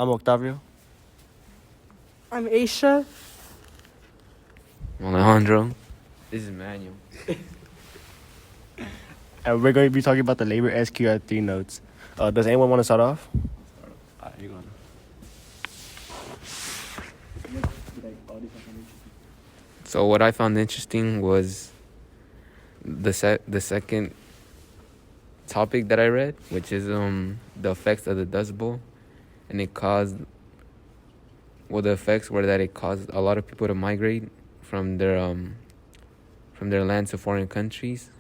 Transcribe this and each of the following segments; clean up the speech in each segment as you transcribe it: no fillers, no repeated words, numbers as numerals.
I'm Octavio. I'm Aisha. I'm Alejandro. This is Manuel. And we're going to be talking about the labor SQR3 notes. Does anyone want to start off? You're going. So what I found interesting was the second topic that I read, which is the effects of the Dust Bowl, and the effects were that it caused a lot of people to migrate from their lands to foreign countries,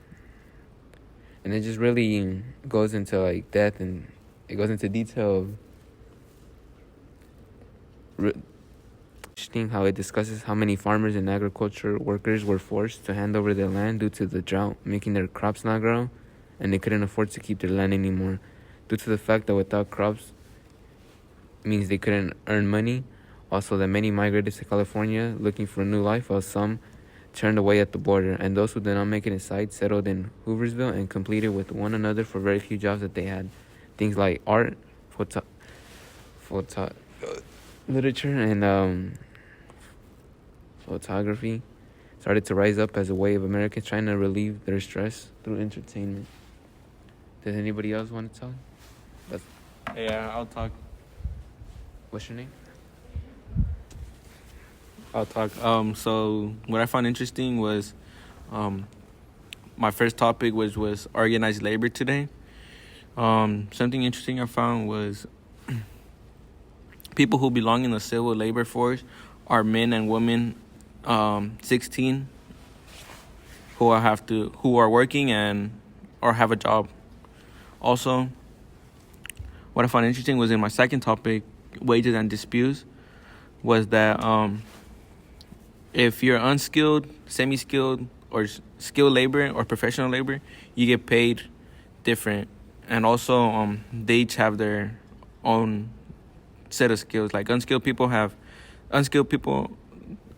and it just really goes into like death, and it goes into detail of interesting how it discusses how many farmers and agriculture workers were forced to hand over their land due to the drought, making their crops not grow, and they couldn't afford to keep their land anymore due to the fact that without crops means they couldn't earn money. Also, that many migrated to California looking for a new life, while some turned away at the border, and those who did not make it inside settled in Hooversville and competed with one another for very few jobs that they had. Things like art, literature, and photography started to rise up as a way of Americans trying to relieve their stress through entertainment. Does anybody else want to talk? Yeah, I'll talk. What's your name? I'll talk. So what I found interesting was, my first topic was organized labor today. Something interesting I found was people who belong in the civil labor force are men and women, 16, who are working and or have a job. Also, what I found interesting was in my second topic, wages and disputes, was that if you're unskilled, semi-skilled, or skilled labor or professional labor, you get paid different. And also, they each have their own set of skills. Like unskilled people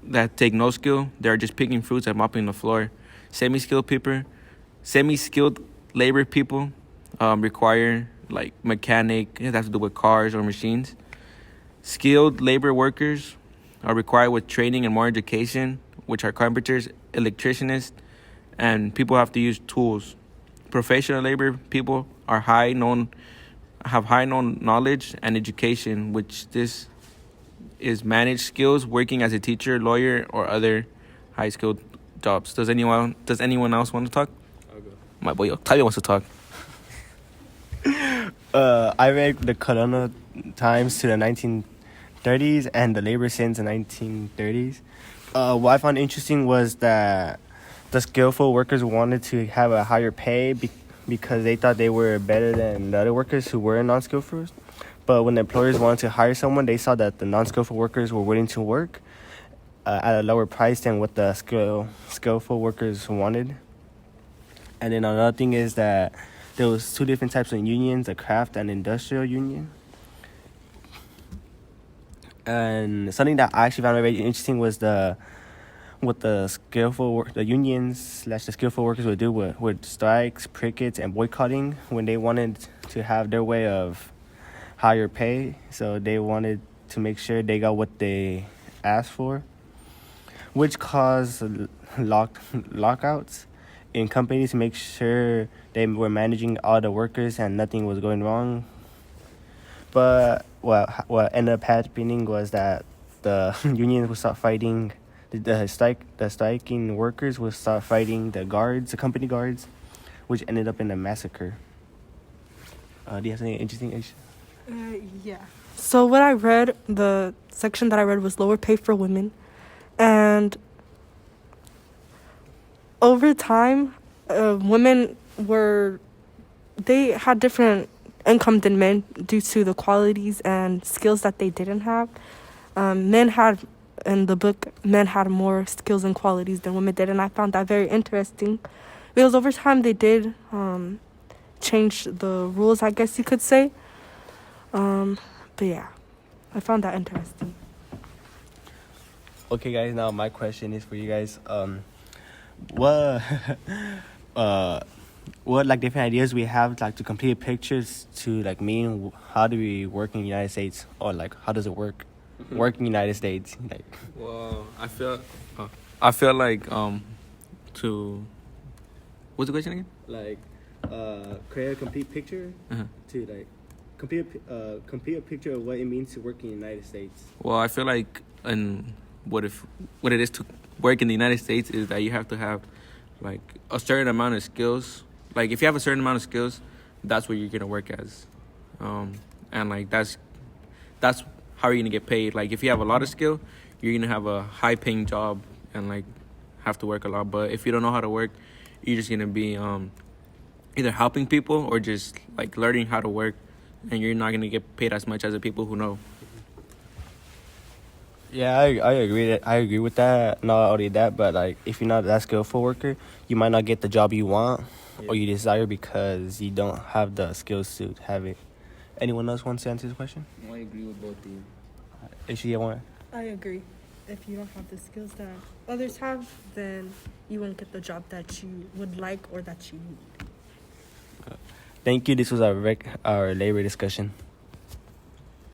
that take no skill. They're just picking fruits and mopping the floor. Semi-skilled labor people require like mechanic. It has to do with cars or machines. Skilled labor workers are required with training and more education, which are carpenters, electricians, and people have to use tools. Professional labor people have high known knowledge and education, which this is managed skills, working as a teacher, lawyer, or other high skilled jobs. Does anyone else want to talk? I'll go. My boy Octavio wants to talk. I read the Corona Times to the 1930s and the labor since the 1930s. What I found interesting was that the skillful workers wanted to have a higher pay because they thought they were better than the other workers who were non-skillful. But when the employers wanted to hire someone, they saw that the non-skillful workers were willing to work at a lower price than what the skillful workers wanted. And then another thing is that there was two different types of unions, a craft and industrial union. And something that I actually found very interesting was the unions / the skillful workers would do with strikes, pickets, and boycotting when they wanted to have their way of higher pay. So they wanted to make sure they got what they asked for, which caused lockouts in companies to make sure they were managing all the workers and nothing was going wrong. But what ended up happening was that the unions would start fighting the striking workers would start fighting the company guards, which ended up in a massacre. Do you have something interesting? Yeah. So the section that I read was lower pay for women. And over time, women they had different income than men due to the qualities and skills that they didn't have. In the book, men had more skills and qualities than women did, and I found that very interesting because over time they did change the rules, I guess you could say. But yeah, I found that interesting. Okay, guys. Now my question is for you guys. What what like different ideas we have like to complete pictures to like mean how do we work in the United States, or like how does it work work in the United States, like. Well, I feel like to what's the question again? Like create a complete picture Uh-huh. to like complete a picture of what it means to work in the United States. Well, I feel like what it is to work in the United States is that you have to have like a certain amount of skills. Like if you have a certain amount of skills, that's what you're gonna work as, and like that's how you're gonna get paid. Like if you have a lot of skill, you're gonna have a high paying job and like have to work a lot. But if you don't know how to work, you're just gonna be either helping people or just like learning how to work, and you're not gonna get paid as much as the people who know. Yeah, I agree that I agree with that. Not only that, but like if you're not that skillful worker, you might not get the job you want or you desire because you don't have the skills to have it. Anyone else wants to answer this question? I agree with both of you. If you want. I agree. If you don't have the skills that others have, then you won't get the job that you would like or that you need. Thank you. This was our labor discussion.